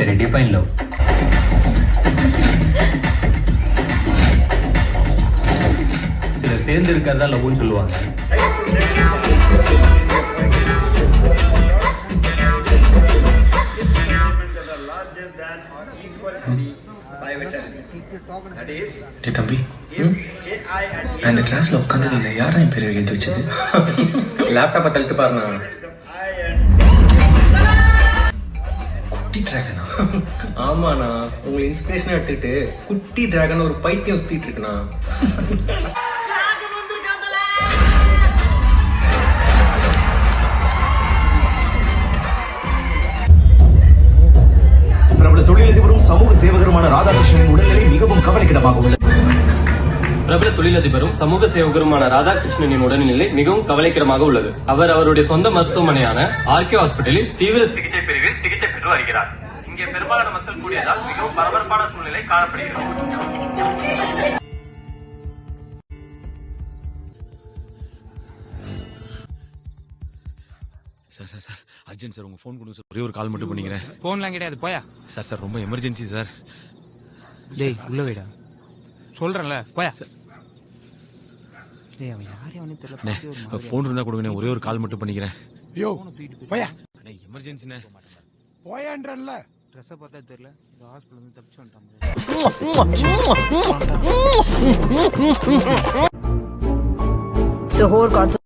சரி, define love. சிலர் சேர்ந்து இருக்கிறதா லவ்னு சொல்லுவாங்க. தம்பி, நான் இந்த கிளாஸ்ல உட்காந்தது இல்லை. யாரா என் பேர் எழுதி வச்சது? லேப்டாப்பை தள்ளிட்டு பாருண்ணா. குட்டி டிராகனா? ஆமாண்ணா, உங்களை இன்ஸ்பிரேஷனா எடுத்துக்கிட்டு குட்டி டிராகன் ஒரு பைத்தியம் சுத்திட்டு இருக்குண்ணா. பிரபல தொழிலதிபரும் சமூக சேவகருமான ராதாகிருஷ்ணனின் உடல்நிலை மிகவும் கவலைக்கிடமாக உள்ளது. பிரபல தொழிலதிபரும் சமூக சேவகருமான ராதாகிருஷ்ணனின் உடல்நிலை மிகவும் கவலைக்கிடமாக உள்ளது. அவர் அவருடைய சொந்த மருத்துவமனையான ஆர்கே ஹாஸ்பிட்டலில் தீவிர சிகிச்சை பிரிவில் சிகிச்சை பெற்று வருகிறார். இங்கே பெரும்பாலான மக்கள் கூடியதால் மிகவும் பரபரப்பான சூழ்நிலை காணப்படுகிறது. சார் அர்ஜென்ட் சார், உங்க ஃபோன் கொடுங்க சார். ஒரே ஒரு கால் மட்டும் பண்ணிக்கிறேன். ஃபோன்லாம் கிடையாது, போயா. சார் ரொம்ப எமர்ஜென்சி சார். டேய் உள்ள வைடா, சொல்றேன்ல, போயா. டேய் அவன் யாரே அவனே தெரியல. ஃபோன் இருந்தா கொடுங்கண்ணே, ஒரே ஒரு கால் மட்டும் பண்ணிக்கிறேன். யோ போயா. அண்ணே எமர்ஜென்சிண்ணே, போயான்றல்ல. ட்ரெஸ்ஸை பார்த்தா தெரியல, இந்த ஹாஸ்பிட்டல் வந்து தப்பிச்சு வந்துட்டாங்க. So whole concept